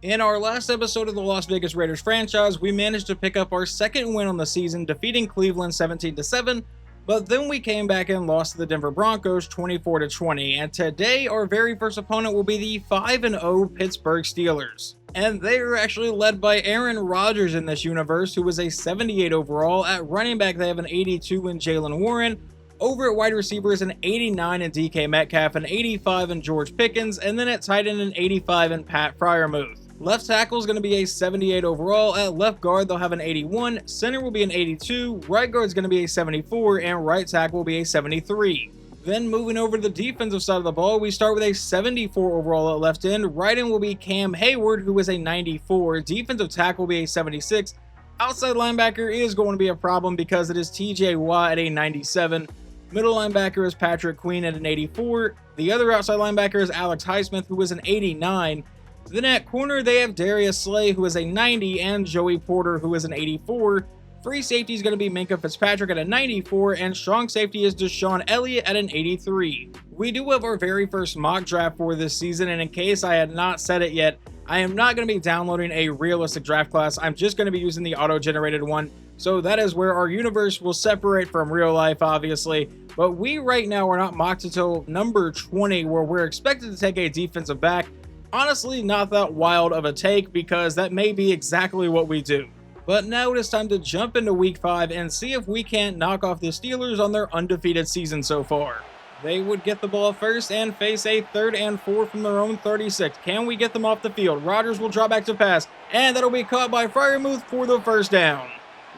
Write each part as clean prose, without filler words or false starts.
In our last episode of the Las Vegas Raiders franchise, we managed to pick up our second win on the season, defeating Cleveland 17-7, but then we came back and lost to the Denver Broncos 24-20, and today our very first opponent will be the 5-0 Pittsburgh Steelers. And they are actually led by Aaron Rodgers in this universe, who was a 78 overall. At running back, they have an 82 in Jalen Warren. Over at wide receiver is an 89 in DK Metcalf, an 85 in George Pickens, and then at tight end an 85 in Pat Freiermuth. Left tackle is going to be a 78 overall. At left guard, they'll have an 81. Center will be an 82. Right guard is going to be a 74. And right tackle will be a 73. Then moving over to the defensive side of the ball, we start with a 74 overall at left end. Right end will be Cam Hayward, who is a 94. Defensive tackle will be a 76. Outside linebacker is going to be a problem because it is TJ Watt at a 97. Middle linebacker is Patrick Queen at an 84. The other outside linebacker is Alex Highsmith, who is an 89. Then at corner, they have Darius Slay, who is a 90, and Joey Porter, who is an 84. Free safety is going to be Minkah Fitzpatrick at a 94, and strong safety is Deshaun Elliott at an 83. We do have our very first mock draft for this season, and in case I had not said it yet, I am not going to be downloading a realistic draft class. I'm just going to be using the auto-generated one, so that is where our universe will separate from real life, obviously. But we right now are not mocked until number 20, where we're expected to take a defensive back. Honestly, not that wild of a take because that may be exactly what we do. But now it is time to jump into week 5 and see if we can't knock off the Steelers on their undefeated season so far. They would get the ball first and face a 3rd and 4 from their own 36. Can we get them off the field? Rodgers will drop back to pass, and that'll be caught by Freiermuth for the first down.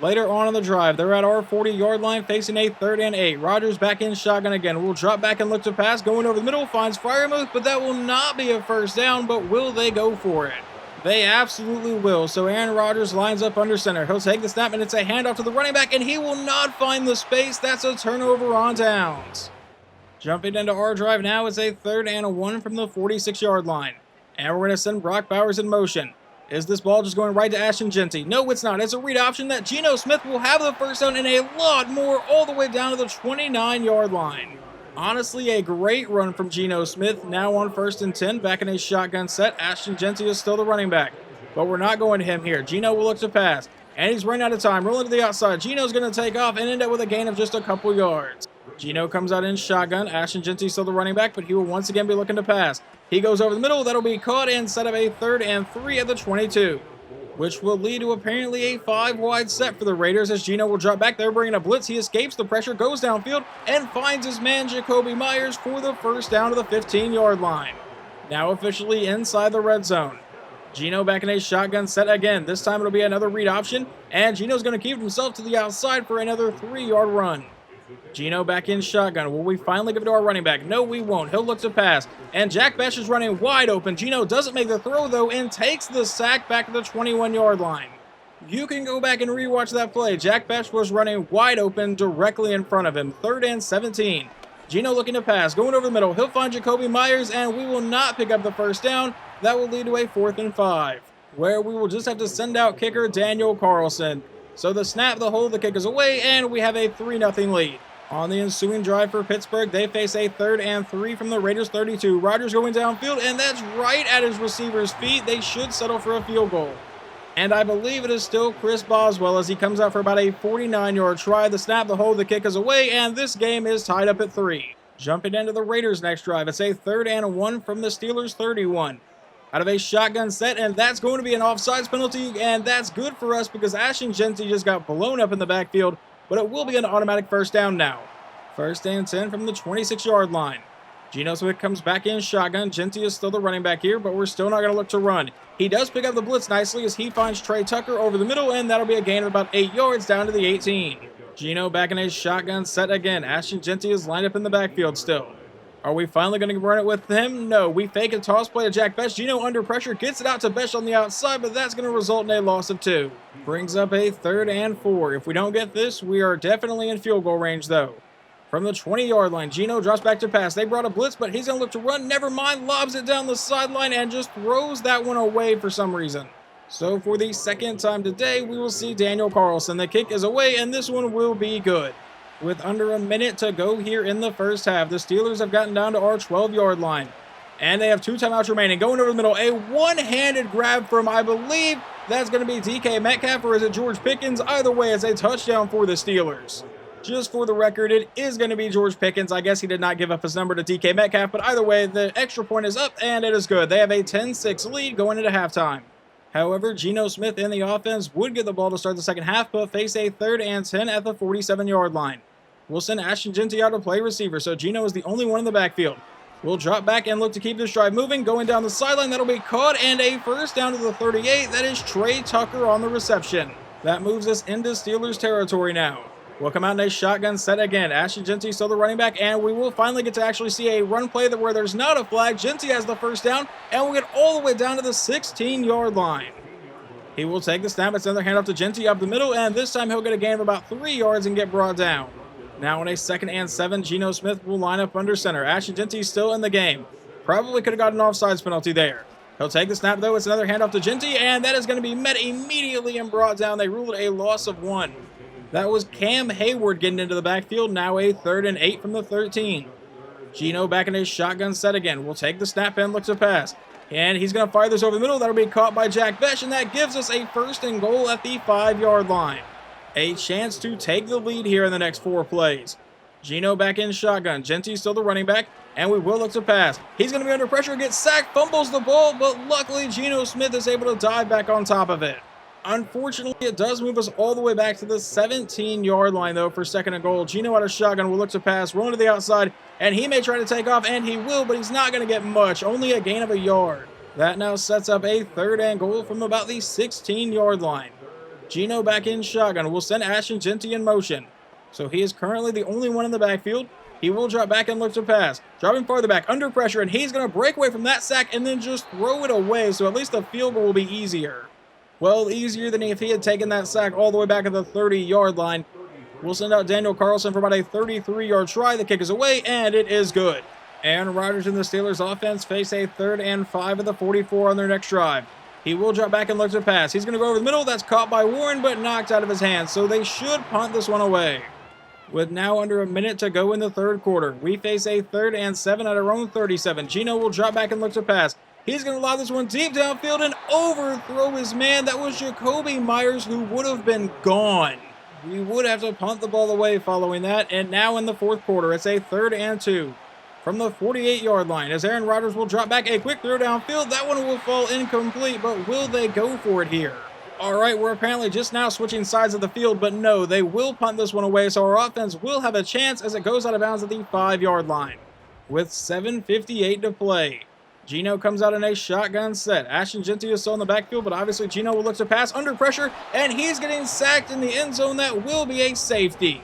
Later on in the drive, they're at our 40-yard line facing a 3rd and 8. Rodgers back in shotgun again. Will drop back and look to pass. Going over the middle, finds Freiermuth, but that will not be a first down, but will they go for it? They absolutely will. So Aaron Rodgers lines up under center. He'll take the snap, and it's a handoff to the running back, and he will not find the space. That's a turnover on downs. Jumping into our drive now, it's a 3rd and 1 from the 46-yard line. And we're going to send Brock Bowers in motion. Is this ball just going right to Ashton Jeanty? No, it's not. It's a read option that Geno Smith will have the first down and a lot more all the way down to the 29-yard line. Honestly, a great run from Geno Smith. Now on 1st and 10, back in a shotgun set. Ashton Jeanty is still the running back. But we're not going to him here. Geno will look to pass. And he's running out of time. Rolling to the outside. Geno's going to take off and end up with a gain of just a couple yards. Geno comes out in shotgun. Ashton Jeanty still the running back, but he will once again be looking to pass. He goes over the middle. That'll be caught and set up a 3rd and 3 at the 22, which will lead to apparently a 5-wide set for the Raiders as Geno will drop back there, bringing a blitz. He escapes the pressure, goes downfield, and finds his man Jacoby Myers for the first down to the 15-yard line. Now officially inside the red zone. Geno back in a shotgun set again. This time it'll be another read option, and Geno's going to keep himself to the outside for another 3-yard run. Geno back in shotgun. Will we finally give it to our running back? No, we won't. He'll look to pass. And Jack Bech is running wide open. Geno doesn't make the throw, though, and takes the sack back to the 21-yard line. You can go back and rewatch that play. Jack Bech was running wide open directly in front of him. 3rd and 17. Geno looking to pass. Going over the middle. He'll find Jacoby Myers, and we will not pick up the first down. That will lead to a 4th and 5, where we will just have to send out kicker Daniel Carlson. So the snap, the hold, the kick is away, and we have a 3-0 lead. On the ensuing drive for Pittsburgh, they face a 3rd and 3 from the Raiders 32. Rodgers going downfield, and that's right at his receiver's feet. They should settle for a field goal. And I believe it is still Chris Boswell as he comes out for about a 49-yard try. The snap, the hold, the kick is away, and this game is tied up at 3. Jumping into the Raiders' next drive, it's a 3rd and 1 from the Steelers 31. Out of a shotgun set, and that's going to be an offsides penalty, and that's good for us because Ashton Jeanty just got blown up in the backfield, but it will be an automatic first down now. 1st and 10 from the 26-yard line. Geno Smith comes back in shotgun. Jeanty is still the running back here, but we're still not going to look to run. He does pick up the blitz nicely as he finds Trey Tucker over the middle, and that'll be a gain of about 8 yards down to the 18. Geno back in a shotgun set again. Ashton Jeanty is lined up in the backfield still. Are we finally going to run it with him? No. We fake a toss play to Jack Bech. Geno under pressure gets it out to Bech on the outside, but that's going to result in a loss of 2. Brings up a 3rd and 4. If we don't get this, we are definitely in field goal range, though. From the 20-yard line, Geno drops back to pass. They brought a blitz, but he's going to look to run. Never mind, lobs it down the sideline and just throws that one away for some reason. So for the second time today, we will see Daniel Carlson. The kick is away, and this one will be good. With under a minute to go here in the first half, the Steelers have gotten down to our 12-yard line. And they have 2 timeouts remaining. Going over the middle, a one-handed grab from, I believe, that's going to be DK Metcalf, or is it George Pickens? Either way, it's a touchdown for the Steelers. Just for the record, it is going to be George Pickens. I guess he did not give up his number to DK Metcalf, but either way, the extra point is up, and it is good. They have a 10-6 lead going into halftime. However, Geno Smith and the offense would get the ball to start the second half, but face a 3rd and 10 at the 47-yard line. We'll send Ashton Jeanty out to play receiver, so Geno is the only one in the backfield. We'll drop back and look to keep this drive moving. Going down the sideline, that'll be caught, and a first down to the 38. That is Trey Tucker on the reception. That moves us into Steelers territory now. We'll come out in a shotgun set again. Ashton Jeanty still the running back, and we will finally get to actually see a run play where there's not a flag. Jeanty has the first down, and we'll get all the way down to the 16-yard line. He will take the snap. It's another handoff to Jeanty up the middle, and this time he'll get a gain of about 3 yards and get brought down. Now on a 2nd and 7, Geno Smith will line up under center. Ashton Jeanty still in the game. Probably could have got an offsides penalty there. He'll take the snap, though. It's another handoff to Jeanty, and that is going to be met immediately and brought down. They ruled a loss of 1. That was Cam Hayward getting into the backfield. Now a 3rd and 8 from the 13. Geno back in a shotgun set again. Will take the snap and look to pass. And he's going to fire this over the middle. That'll be caught by Bech, and that gives us a 1st and goal at the 5-yard line. A chance to take the lead here in the next 4 plays. Geno back in shotgun. Jeanty still the running back, and we will look to pass. He's going to be under pressure, gets sacked, fumbles the ball, but luckily Geno Smith is able to dive back on top of it. Unfortunately, it does move us all the way back to the 17-yard line, though, for 2nd and goal. Geno out of shotgun will look to pass, rolling to the outside, and he may try to take off, and he will, but he's not going to get much, only a gain of a yard. That now sets up a 3rd and goal from about the 16-yard line. Geno back in shotgun. Will send Ashton Jeanty in motion. So he is currently the only one in the backfield. He will drop back and look to pass. Dropping farther back, under pressure, and he's going to break away from that sack and then just throw it away, so at least the field goal will be easier. Well, easier than if he had taken that sack all the way back at the 30-yard line. We'll send out Daniel Carlson for about a 33-yard try. The kick is away, and it is good. Aaron Rodgers and the Steelers offense face a 3rd and 5 at the 44 on their next drive. He will drop back and look to pass. He's going to go over the middle. That's caught by Warren, but knocked out of his hands. So they should punt this one away. With now under a minute to go in the 3rd quarter, we face a 3rd and 7 at our own 37. Geno will drop back and look to pass. He's going to lob this one deep downfield and overthrow his man. That was Jacoby Myers, who would have been gone. We would have to punt the ball away following that. And now in the 4th quarter, it's a 3rd and 2. From the 48-yard line, as Aaron Rodgers will drop back, a quick throw downfield. That one will fall incomplete, but will they go for it here? All right, we're apparently just now switching sides of the field, but no, they will punt this one away, so our offense will have a chance as it goes out of bounds at the 5-yard line. With 7:58 to play, Geno comes out in a shotgun set. Ashton Jeanty is still in the backfield, but obviously Geno will look to pass under pressure, and he's getting sacked in the end zone. That will be a safety.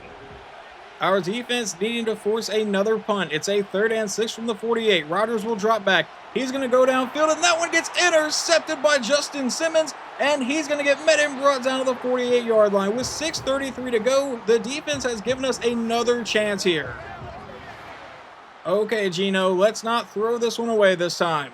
Our defense needing to force another punt. It's a 3rd and 6 from the 48. Rodgers will drop back. He's going to go downfield, and that one gets intercepted by Justin Simmons, and he's going to get met and brought down to the 48-yard line. With 6:33 to go, the defense has given us another chance here. Okay, Geno, let's not throw this one away this time.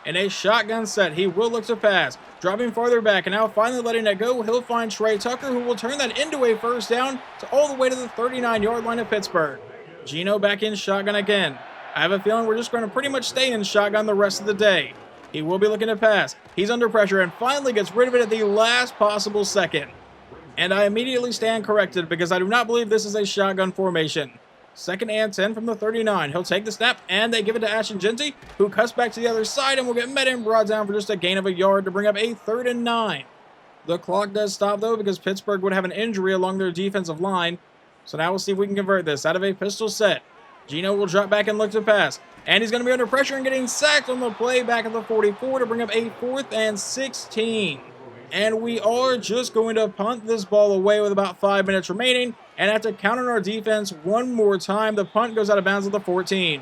In a shotgun set, he will look to pass. Dropping farther back, and now finally letting it go, he'll find Trey Tucker, who will turn that into a 1st down to all the way to the 39-yard line of Pittsburgh. Geno back in shotgun again. I have a feeling we're just going to pretty much stay in shotgun the rest of the day. He will be looking to pass. He's under pressure and finally gets rid of it at the last possible second. And I immediately stand corrected because I do not believe this is a shotgun formation. 2nd and 10 from the 39. He'll take the snap, and they give it to Ashton Jeanty, who cuts back to the other side and will get met and brought down for just a gain of a yard to bring up a 3rd and 9. The clock does stop, though, because Pittsburgh would have an injury along their defensive line. So now we'll see if we can convert this out of a pistol set. Geno will drop back and look to pass. And he's going to be under pressure and getting sacked on the play back at the 44 to bring up a 4th and 16. And we are just going to punt this ball away with about 5 minutes remaining and have to count on our defense one more time. The punt goes out of bounds at the 14.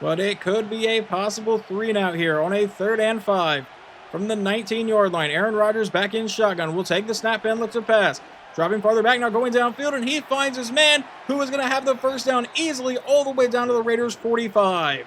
But it could be a possible 3-and-out here on a 3rd and 5. From the 19-yard line, Aaron Rodgers back in shotgun. Will take the snap and look to pass. Dropping farther back, now going downfield, and he finds his man, who is going to have the 1st down easily all the way down to the Raiders' 45.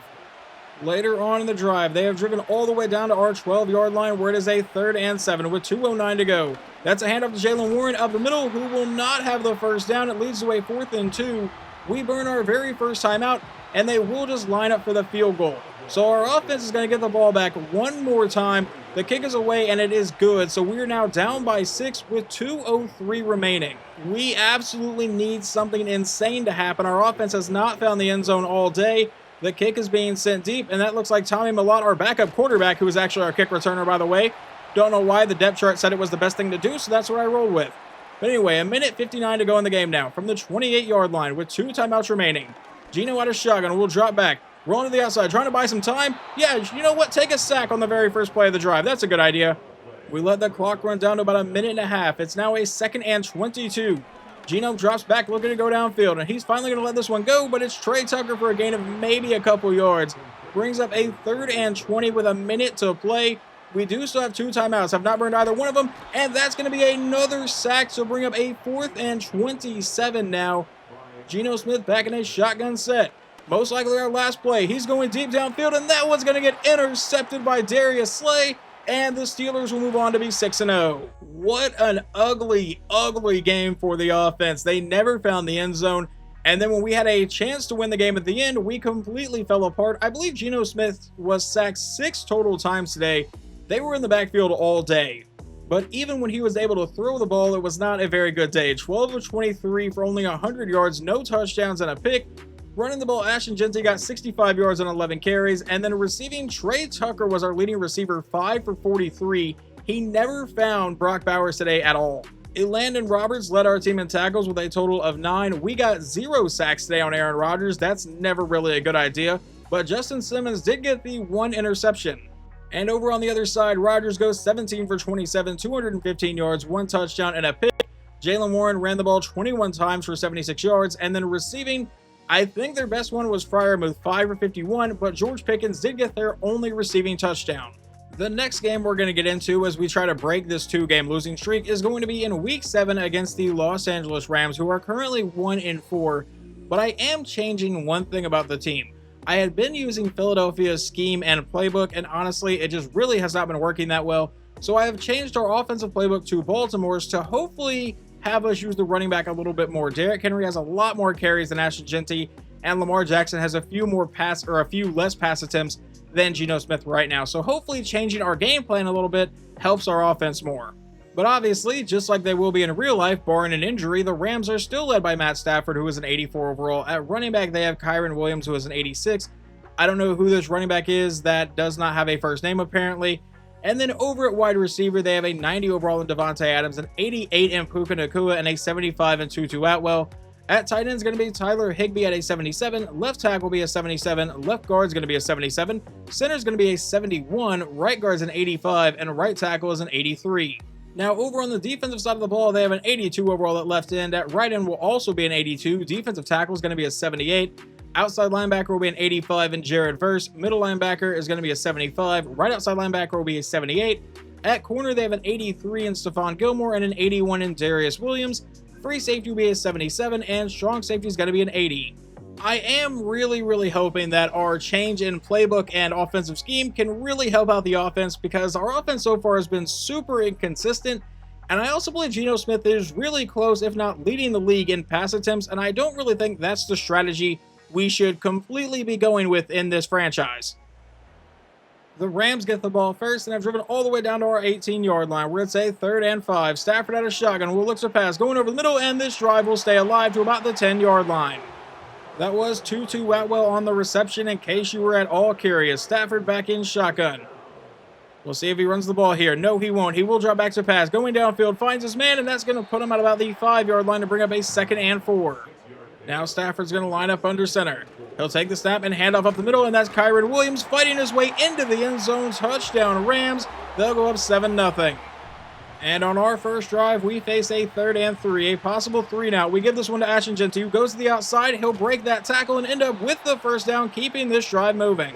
Later on in the drive, they have driven all the way down to our 12-yard line where it is a 3rd and 7 with 2:09 to go. That's a handoff to Jalen Warren up the middle, who will not have the 1st down. It leads to a 4th and 2. We burn our very first timeout, and they will just line up for the field goal. So our offense is going to get the ball back one more time. The kick is away, and it is good. So we're now down by 6 with 2:03 remaining. We absolutely need something insane to happen. Our offense has not found the end zone all day. The kick is being sent deep, and that looks like Tommy Millott, our backup quarterback, who is actually our kick returner, by the way. Don't know why. The depth chart said it was the best thing to do, so that's what I rolled with. But anyway, a minute 59 to go in the game now from the 28-yard line with 2 timeouts remaining. Gino out of shotgun will drop back. Rolling to the outside, trying to buy some time. Yeah, you know what? Take a sack on the very first play of the drive. That's a good idea. We let the clock run down to about a minute and a half. It's now a 2nd and 22. Gino drops back, looking to go downfield, and he's finally going to let this one go, but it's Trey Tucker for a gain of maybe a couple yards. Brings up a 3rd and 20 with a minute to play. We do still have 2 timeouts. Have not burned either one of them, and that's going to be another sack to bring up a 4th and 27 now. Geno Smith back in a shotgun set. Most likely our last play. He's going deep downfield, and that one's going to get intercepted by Darius Slay, and the Steelers will move on to be 6-0. What an ugly, ugly game for the offense. They never found the end zone, and then when we had a chance to win the game at the end, we completely fell apart. I believe Geno Smith was sacked 6 total times today. They were in the backfield all day. But even when he was able to throw the ball, it was not a very good day. 12 of 23 for only 100 yards, no touchdowns, and a pick. Running the ball, Ashton Jeanty got 65 yards on 11 carries. And then receiving, Trey Tucker was our leading receiver, 5 for 43. He never found Brock Bowers today at all. Landon Roberts led our team in tackles with a total of 9. We got 0 sacks today on Aaron Rodgers. That's never really a good idea. But Justin Simmons did get the 1 interception. And over on the other side, Rodgers goes 17 for 27, 215 yards, 1 touchdown, and a pick. Jaylen Warren ran the ball 21 times for 76 yards. And then receiving, I think their best one was Freiermuth, 5 for 51, but George Pickens did get their only receiving touchdown. The next game we're going to get into as we try to break this 2-game losing streak is going to be in Week 7 against the Los Angeles Rams, who are currently 1-4. But I am changing one thing about the team. I had been using Philadelphia's scheme and playbook, and honestly, it just really has not been working that well. So I have changed our offensive playbook to Baltimore's to hopefully have us use the running back a little bit more. Derrick Henry has a lot more carries than Ashton Jeanty, and Lamar Jackson has a few less pass attempts than Geno Smith right now. So hopefully changing our game plan a little bit helps our offense more. But obviously, just like they will be in real life, barring an injury, the Rams are still led by Matt Stafford, who is an 84 overall. At running back, they have Kyren Williams, who is an 86. I don't know who this running back is that does not have a first name, apparently. And then over at wide receiver, they have a 90 overall in Devontae Adams, an 88 in Puka Nacua, and a 75 in Tutu Atwell. At tight end is going to be Tyler Higbee at a 77. Left tackle will be a 77. Left guard is going to be a 77. Center is going to be a 71. Right guard is an 85. And right tackle is an 83. Now, over on the defensive side of the ball, they have an 82 overall at left end. At right end will also be an 82. Defensive tackle is going to be a 78. Outside linebacker will be an 85 in Jared Verse. Middle linebacker is going to be a 75. Right outside linebacker will be a 78. At corner, they have an 83 in Stephon Gilmore and an 81 in Darius Williams. Free safety will be a 77, and strong safety is going to be an 80. I am really hoping that our change in playbook and offensive scheme can really help out the offense, because our offense so far has been super inconsistent. And I also believe Geno Smith is really close, if not leading the league in pass attempts, and I don't really think that's the strategy we should completely be going with in this franchise. The Rams get the ball first and have driven all the way down to our 18-yard line, where it's a 3rd and 5. Stafford out of shotgun will look to pass, going over the middle, and this drive will stay alive to about the 10-yard line. That was Tutu Atwell on the reception, in case you were at all curious. Stafford back in shotgun. We'll see if he runs the ball here. No, he won't. He will drop back to pass. Going downfield, finds his man, and that's going to put him at about the 5-yard line to bring up a 2nd and 4. Now Stafford's going to line up under center. He'll take the snap and hand off up the middle, and that's Kyren Williams fighting his way into the end zone. Touchdown Rams. They'll go up 7-0. And on our first drive, we face a 3rd and 3, a possible 3 now. We give this one to Ashton Jeanty, who goes to the outside. He'll break that tackle and end up with the first down, keeping this drive moving.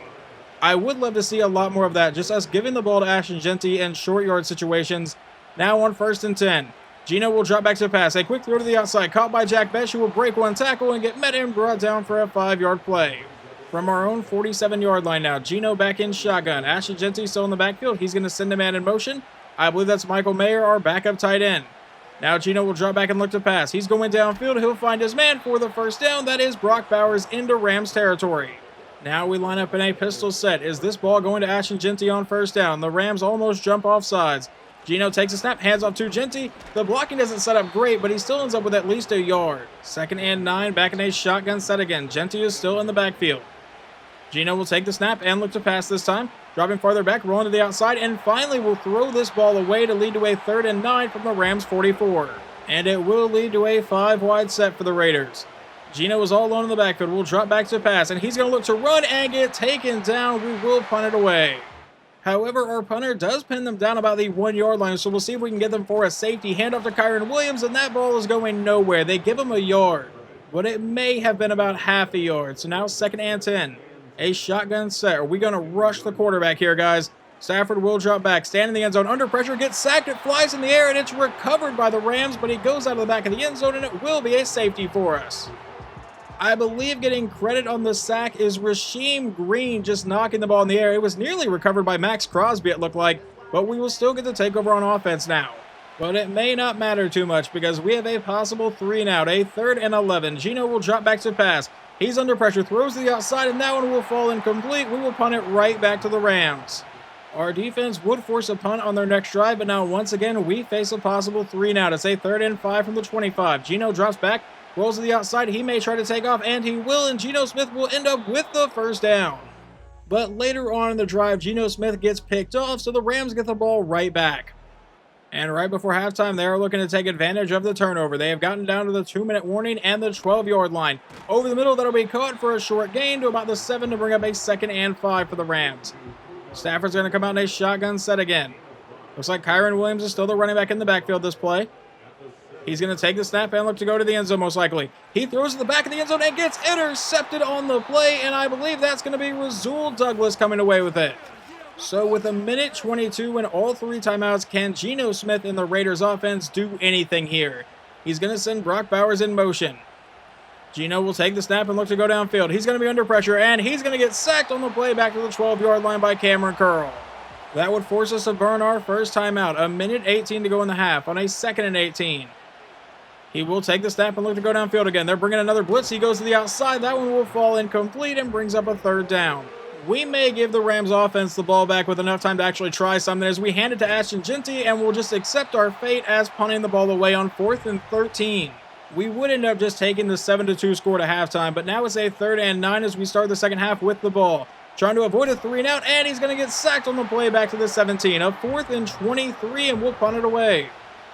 I would love to see a lot more of that, just us giving the ball to Ashton Jeanty in short yard situations. Now on 1st and 10. Geno will drop back to pass. A quick throw to the outside, caught by Bech, who will break one tackle and get met and brought down for a 5-yard play. From our own 47-yard line now, Geno back in shotgun. Ashton Jeanty still in the backfield. He's going to send a man in motion. I believe that's Michael Mayer, our backup tight end. Now Geno will drop back and look to pass. He's going downfield. He'll find his man for the first down. That is Brock Bowers into Rams territory. Now we line up in a pistol set. Is this ball going to Ashton Jeanty on first down? The Rams almost jump off sides. Gino takes a snap, hands off to Jeanty. The blocking doesn't set up great, but he still ends up with at least a yard. 2nd and 9, back in a shotgun set again. Jeanty is still in the backfield. Gino will take the snap and look to pass this time. Dropping farther back, rolling to the outside, and finally will throw this ball away to lead to a 3rd and 9 from the Rams 44. And it will lead to a 5-wide set for the Raiders. Gino is all alone in the backfield. We'll drop back to pass, and he's going to look to run and get taken down. We will punt it away. However, our punter does pin them down about the 1-yard line, so we'll see if we can get them for a safety handoff to Kyron Williams, and that ball is going nowhere. They give him a yard, but it may have been about half a yard. So now 2nd and 10. A shotgun set. Are we going to rush the quarterback here, guys? Stafford will drop back, stand in the end zone, under pressure, gets sacked, it flies in the air, and it's recovered by the Rams, but he goes out of the back of the end zone, and it will be a safety for us. I believe getting credit on the sack is Rasheem Green just knocking the ball in the air. It was nearly recovered by Max Crosby, it looked like, but we will still get the takeover on offense now. But it may not matter too much because we have a possible 3 and out, a 3rd and 11. Gino will drop back to pass. He's under pressure, throws to the outside, and that one will fall incomplete. We will punt it right back to the Rams. Our defense would force a punt on their next drive, but now once again we face a possible 3 and out. It's a 3rd and 5 from the 25. Gino drops back. Rolls to the outside, he may try to take off, and he will, and Geno Smith will end up with the 1st down. But later on in the drive, Geno Smith gets picked off, so the Rams get the ball right back. And right before halftime, they are looking to take advantage of the turnover. They have gotten down to the 2-minute warning and the 12-yard line. Over the middle, that'll be caught for a short gain to about the 7 to bring up a 2nd and 5 for the Rams. Stafford's going to come out in a shotgun set again. Looks like Kyron Williams is still the running back in the backfield this play. He's going to take the snap and look to go to the end zone most likely. He throws to the back of the end zone and gets intercepted on the play, and I believe that's going to be Rasul Douglas coming away with it. So with 1:22 and all 3 timeouts, can Geno Smith in the Raiders offense do anything here? He's going to send Brock Bowers in motion. Geno will take the snap and look to go downfield. He's going to be under pressure, and he's going to get sacked on the play back to the 12-yard line by Cameron Curl. That would force us to burn our first timeout. 1:18 to go in the half on a 2nd and 18. He will take the snap and look to go downfield again. They're bringing another blitz. He goes to the outside. That one will fall incomplete and brings up a 3rd down. We may give the Rams offense the ball back with enough time to actually try something as we hand it to Ashton Jeanty, and we'll just accept our fate as punting the ball away on 4th and 13. We would end up just taking the 7-2 score to halftime, but now it's a 3rd and 9 as we start the second half with the ball. Trying to avoid a 3 and out, and he's going to get sacked on the play back to the 17. A 4th and 23, and we'll punt it away.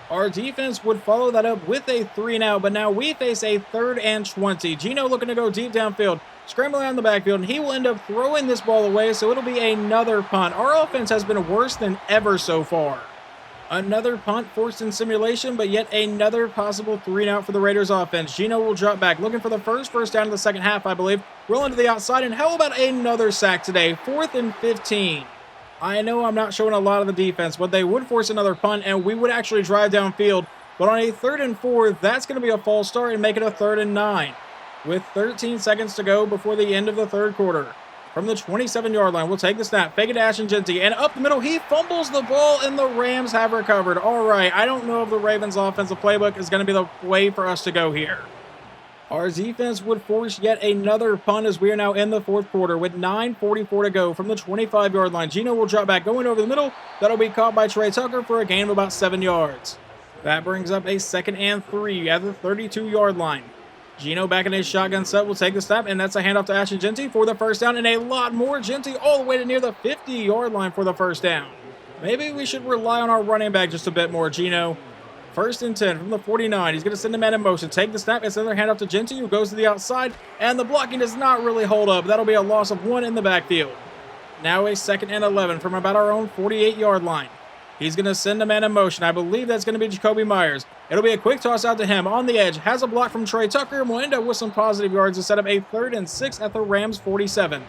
Our defense would follow that up with a 3 and out, but now we face a 3rd and 20. Geno looking to go deep downfield, scrambling out the backfield, and he will end up throwing this ball away, so it'll be another punt. Our offense has been worse than ever so far. Another punt forced in simulation, but yet another possible 3 and out for the Raiders offense. Geno will drop back, looking for the first down of the second half, I believe. Rolling to the outside, and how about another sack today? 4th and 15. I know I'm not showing a lot of the defense, but they would force another punt, and we would actually drive downfield. But on a 3rd and 4, that's going to be a false start and make it a 3rd and 9. With 13 seconds to go before the end of the 3rd quarter. From the 27-yard line, we'll take the snap, fake it to Ashton Jeanty, and up the middle, he fumbles the ball, and the Rams have recovered. All right, I don't know if the Ravens' offensive playbook is going to be the way for us to go here. Our defense would force yet another punt as we are now in the 4th quarter with 9:44 to go from the 25-yard line. Geno will drop back, going over the middle. That'll be caught by Trey Tucker for a gain of about 7 yards. That brings up a 2nd and 3 at the 32-yard line. Geno back in his shotgun set will take the snap, and that's a handoff to Ashton Jeanty for the 1st down, and a lot more. Jeanty all the way to near the 50-yard line for the 1st down. Maybe we should rely on our running back just a bit more, Geno. 1st and 10 from the 49. He's going to send the man in motion. Take the snap. It's another handoff to Jeanty, who goes to the outside, and the blocking does not really hold up. That'll be a loss of 1 in the backfield. Now a 2nd and 11 from about our own 48-yard line. He's going to send a man in motion. I believe that's going to be Jacoby Myers. It'll be a quick toss out to him on the edge. Has a block from Trey Tucker, and will end up with some positive yards to set up a 3rd and 6 at the Rams' 47.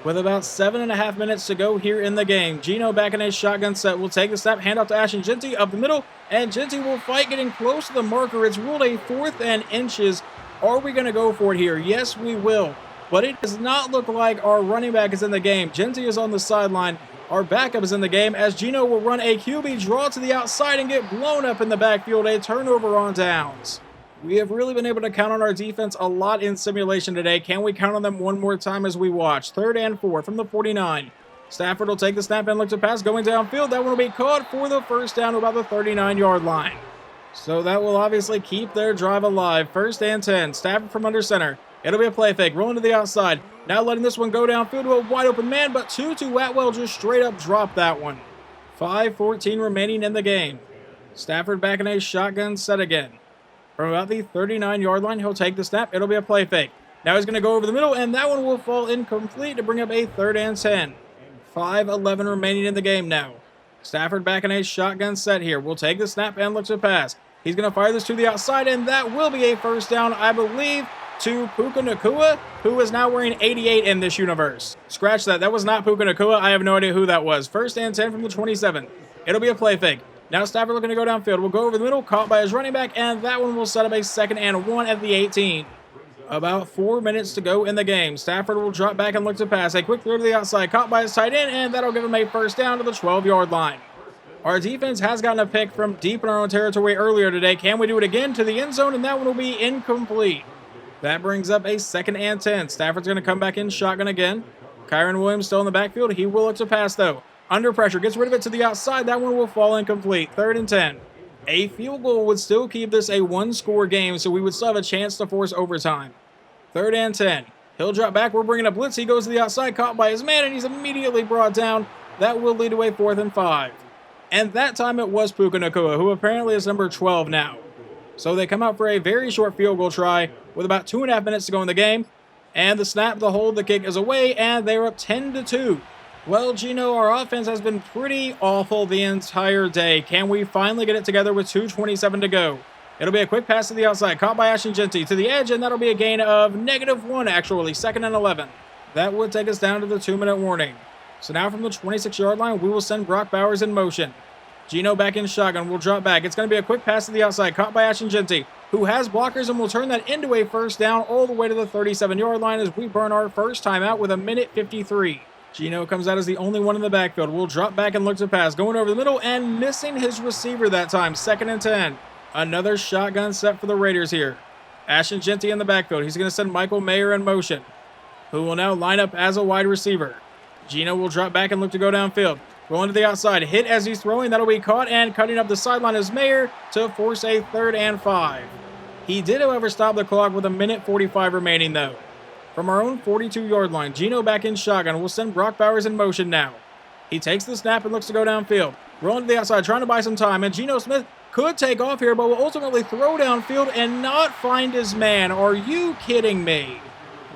With about 7.5 minutes to go here in the game, Geno back in his shotgun set will take the snap, hand off to Ashton Jeanty up the middle, and Jeanty will fight getting close to the marker. It's ruled a 4th and inches. Are we going to go for it here? Yes, we will. But it does not look like our running back is in the game. Jeanty is on the sideline. Our backup is in the game as Geno will run a QB draw to the outside and get blown up in the backfield. A turnover on downs. We have really been able to count on our defense a lot in simulation today. Can we count on them one more time as we watch? 3rd and 4 from the 49. Stafford will take the snap and look to pass, going downfield. That one will be caught for the first down to about the 39-yard line. So that will obviously keep their drive alive. 1st and 10. Stafford from under center. It'll be a play fake, rolling to the outside. Now letting this one go downfield to a wide open man, but Tutu Atwell just straight up dropped that one. 5:14 remaining in the game. Stafford back in a shotgun set again. From about the 39-yard line, he'll take the snap. It'll be a play fake. Now he's going to go over the middle, and that one will fall incomplete to bring up a 3rd and 10. 5:11 remaining in the game now. Stafford back in a shotgun set here. Will take the snap and look to pass. He's going to fire this to the outside, and that will be a first down, I believe, to Puka Nacua, who is now wearing 88 in this universe. Scratch that. That was not Puka Nacua. I have no idea who that was. 1st and 10 from the 27. It'll be a play fake. Now Stafford looking to go downfield. Will go over the middle, caught by his running back, and that one will set up a 2nd and 1 at the 18. About 4 minutes to go in the game. Stafford will drop back and look to pass. A quick throw to the outside, caught by his tight end, and that'll give him a first down to the 12-yard line. Our defense has gotten a pick from deep in our own territory earlier today. Can we do it again to the end zone? And that one will be incomplete. That brings up a 2nd and 10. Stafford's going to come back in shotgun again. Kyron Williams still in the backfield. He will look to pass, though. Under pressure, gets rid of it to the outside. That one will fall incomplete. 3rd and 10. A field goal would still keep this a one-score game, so we would still have a chance to force overtime. 3rd and 10. He'll drop back. We're bringing a blitz. He goes to the outside, caught by his man, and he's immediately brought down. That will lead to a 4th and 5. And that time it was Puka Nacua, who apparently is number 12 now. So they come out for a very short field goal try with about 2.5 minutes to go in the game. And the snap, the hold, the kick is away, and they're up 10-2. Well, Gino, our offense has been pretty awful the entire day. Can we finally get it together with 2:27 to go? It'll be a quick pass to the outside, caught by Ashton Jeanty to the edge, and that'll be a gain of -1, actually, 2nd and 11. That would take us down to the 2-minute warning. So now from the 26-yard line, we will send Brock Bowers in motion. Gino back in shotgun, will drop back. It's going to be a quick pass to the outside, caught by Ashton Jeanty, who has blockers and will turn that into a first down all the way to the 37-yard line as we burn our first timeout with 1:53. Gino comes out as the only one in the backfield. Will drop back and look to pass, going over the middle and missing his receiver that time. 2nd and 10. Another shotgun set for the Raiders here. Ashton Jeanty in the backfield. He's going to send Michael Mayer in motion, who will now line up as a wide receiver. Gino will drop back and look to go downfield. Rolling to the outside. Hit as he's throwing. That'll be caught, and cutting up the sideline is Mayer to force a 3rd and 5. He did, however, stop the clock with 1:45 remaining, though. From our own 42-yard line, Gino back in shotgun. We'll send Brock Bowers in motion now. He takes the snap and looks to go downfield. Rolling to the outside, trying to buy some time. And Geno Smith could take off here, but will ultimately throw downfield and not find his man. Are you kidding me?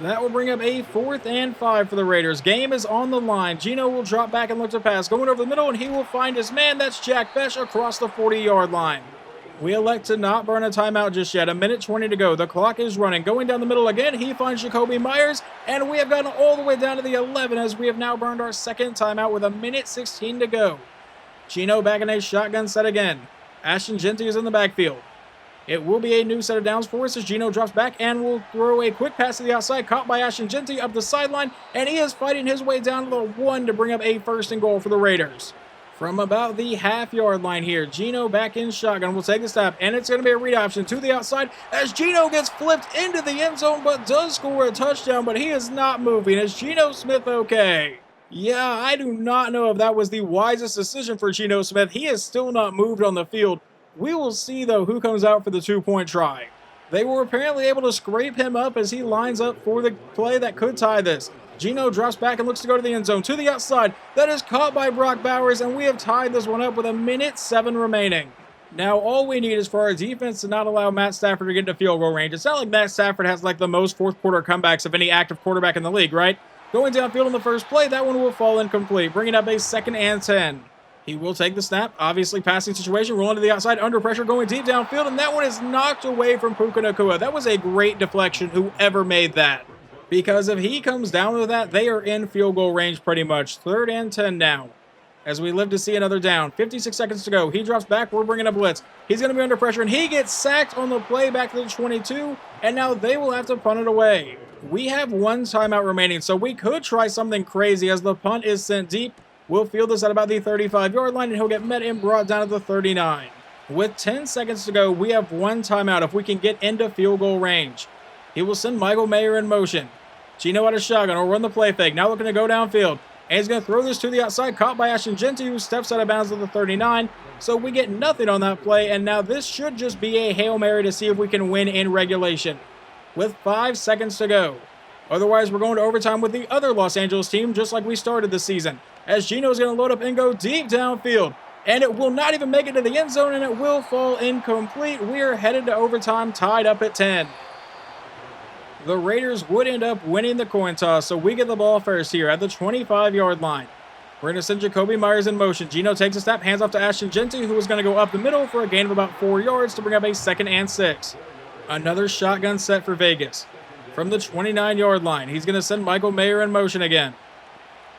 That will bring up a 4th and 5 for the Raiders. Game is on the line. Gino will drop back and look to pass. Going over the middle, and he will find his man. That's Jack Bech across the 40-yard line. We elect to not burn a timeout just yet. 1:20 to go. The clock is running. Going down the middle again, he finds Jacoby Myers, and we have gotten all the way down to the 11 as we have now burned our 2nd timeout with 1:16 to go. Gino back in a shotgun set again. Ashton Jeanty is in the backfield. It will be a new set of downs for us as Gino drops back and will throw a quick pass to the outside, caught by Ashton Jeanty up the sideline, and he is fighting his way down to the 1 to bring up a 1st and goal for the Raiders. From about the half-yard line here, Gino back in shotgun will take the snap, and it's going to be a read option to the outside as Gino gets flipped into the end zone but does score a touchdown, but he is not moving. Is Geno Smith okay? Yeah, I do not know if that was the wisest decision for Geno Smith. He is still not moved on the field. We will see, though, who comes out for the 2-point try. They were apparently able to scrape him up as he lines up for the play that could tie this. Gino drops back and looks to go to the end zone, to the outside. That is caught by Brock Bowers, and we have tied this one up with 1:07 remaining. Now, all we need is for our defense to not allow Matt Stafford to get into field goal range. It's not like Matt Stafford has like the most fourth-quarter comebacks of any active quarterback in the league, right? Going downfield on the first play, that one will fall incomplete, bringing up a 2nd and 10. He will take the snap, obviously passing situation, rolling to the outside, under pressure, going deep downfield, and that one is knocked away from Puka Nacua. That was a great deflection, whoever made that. Because if he comes down with that, they are in field goal range pretty much. 3rd and 10 now, as we live to see another down. 56 seconds to go. He drops back. We're bringing a blitz. He's going to be under pressure, and he gets sacked on the play back to the 22, and now they will have to punt it away. We have 1 timeout remaining, so we could try something crazy as the punt is sent deep. We'll field this at about the 35-yard line, and he'll get met and brought down to the 39. With 10 seconds to go, we have one timeout if we can get into field goal range. He will send Michael Mayer in motion. Gino out of shotgun will run the play fake. Now looking to go downfield. And he's going to throw this to the outside, caught by Ashton Jeanty, who steps out of bounds at the 39. So we get nothing on that play, and now this should just be a Hail Mary to see if we can win in regulation. With 5 seconds to go. Otherwise, we're going to overtime with the other Los Angeles team, just like we started the season. As Gino's going to load up and go deep downfield. And it will not even make it to the end zone, and it will fall incomplete. We are headed to overtime, tied up at 10. The Raiders would end up winning the coin toss, so we get the ball first here at the 25-yard line. We're going to send Jacoby Myers in motion. Gino takes a snap, hands off to Ashton Jeanty, who is going to go up the middle for a gain of about 4 yards to bring up a 2nd and 6. Another shotgun set for Vegas. From the 29-yard line, he's going to send Michael Mayer in motion again.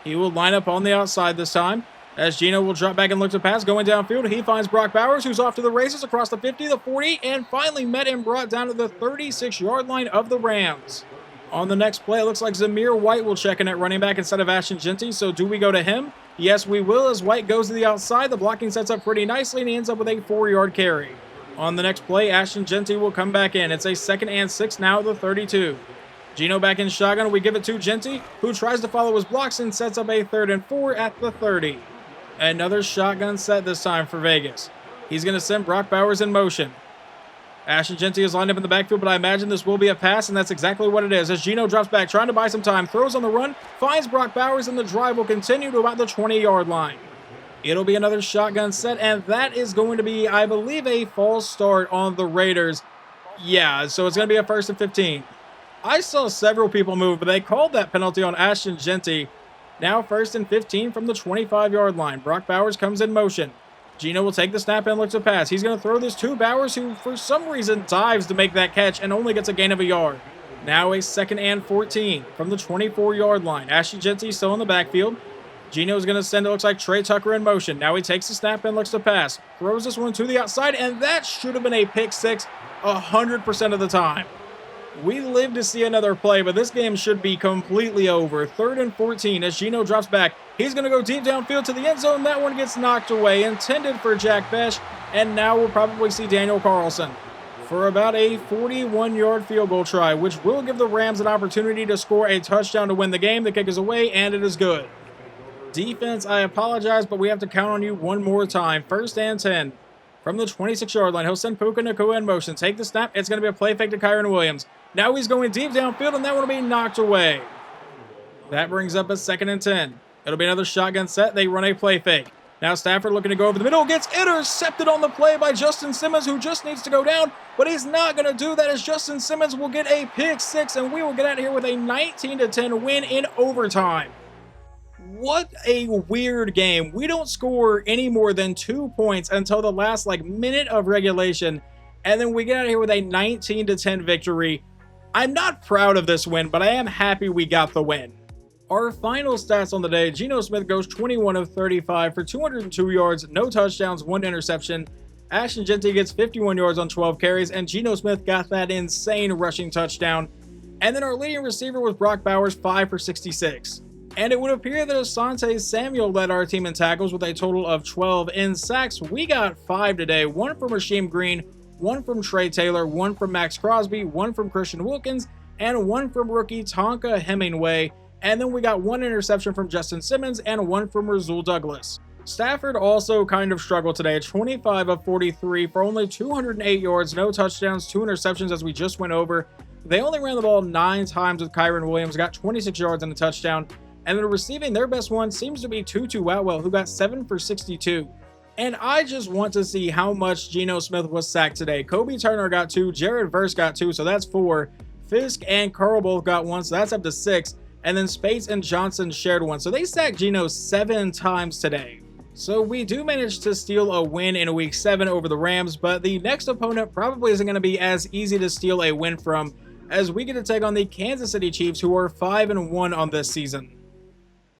He will line up on the outside this time, as Gino will drop back and look to pass. Going downfield, he finds Brock Bowers, who's off to the races across the 50, the 40, and finally met and brought down to the 36-yard line of the Rams. On the next play, it looks like Zamir White will check in at running back instead of Ashton Jeanty, so do we go to him? Yes, we will, as White goes to the outside. The blocking sets up pretty nicely, and he ends up with a 4-yard carry. On the next play, Ashton Jeanty will come back in. It's a 2nd and 6 now at the 32. Gino back in shotgun. We give it to Jeanty, who tries to follow his blocks and sets up a 3rd and 4 at the 30. Another shotgun set this time for Vegas. He's going to send Brock Bowers in motion. Ashton Jeanty is lined up in the backfield, but I imagine this will be a pass, and that's exactly what it is. As Gino drops back, trying to buy some time, throws on the run, finds Brock Bowers, and the drive will continue to about the 20-yard line. It'll be another shotgun set, and that is going to be, I believe, a false start on the Raiders. Yeah, so it's going to be a 1st and 15. I saw several people move, but they called that penalty on Ashton Jeanty. Now 1st and 15 from the 25-yard line. Brock Bowers comes in motion. Gino will take the snap and look to pass. He's going to throw this to Bowers, who for some reason dives to make that catch and only gets a gain of a yard. Now a 2nd and 14 from the 24-yard line. Ashton Jeanty still in the backfield. Gino's going to send, it looks like, Trey Tucker in motion. Now he takes the snap and looks to pass. Throws this one to the outside, and that should have been a pick 6 100% of the time. We live to see another play, but this game should be completely over. 3rd and 14 as Gino drops back. He's going to go deep downfield to the end zone. That one gets knocked away, intended for Jack Bech, and now we'll probably see Daniel Carlson for about a 41-yard field goal try, which will give the Rams an opportunity to score a touchdown to win the game. The kick is away, and it is good. Defense, I apologize, but we have to count on you one more time. 1st and 10 from the 26-yard line. He'll send Puka Nacua in motion. Take the snap. It's going to be a play fake to Kyron Williams. Now he's going deep downfield, and that one will be knocked away. That brings up a 2nd and 10. It'll be another shotgun set. They run a play fake. Now Stafford looking to go over the middle. Gets intercepted on the play by Justin Simmons, who just needs to go down. But he's not going to do that, as Justin Simmons will get a pick 6, and we will get out of here with a 19-10 win in overtime. What a weird game. We don't score any more than 2 points until the last minute of regulation, and then we get out of here with a 19-10 victory. I'm not proud of this win, but I am happy we got the win. Our final stats on the day: Geno Smith goes 21 of 35 for 202 yards, no touchdowns, 1 interception. Ashton Jeanty gets 51 yards on 12 carries, and Geno Smith got that insane rushing touchdown. And then our leading receiver was Brock Bowers, 5 for 66. And it would appear that Asante Samuel led our team in tackles with a total of 12. In sacks, we got 5 today, 1 from Rasheem Green, 1 from Trey Taylor, 1 from Max Crosby, 1 from Christian Wilkins, and 1 from rookie Tonka Hemingway. And then we got 1 interception from Justin Simmons and 1 from Rasul Douglas. Stafford also kind of struggled today, 25 of 43 for only 208 yards, no touchdowns, 2 interceptions as we just went over. They only ran the ball 9 times with Kyron Williams, got 26 yards and a touchdown. And then receiving, their best one seems to be Tutu Atwell, who got 7 for 62. And I just want to see how much Geno Smith was sacked today. Kobe Turner got 2, Jared Verse got 2, so that's 4. Fisk and Carl both got 1, so that's up to 6. And then Spates and Johnson shared 1. So they sacked Geno 7 times today. So we do manage to steal a win in week 7 over the Rams, but the next opponent probably isn't going to be as easy to steal a win from, as we get to take on the Kansas City Chiefs, who are 5-1 on this season.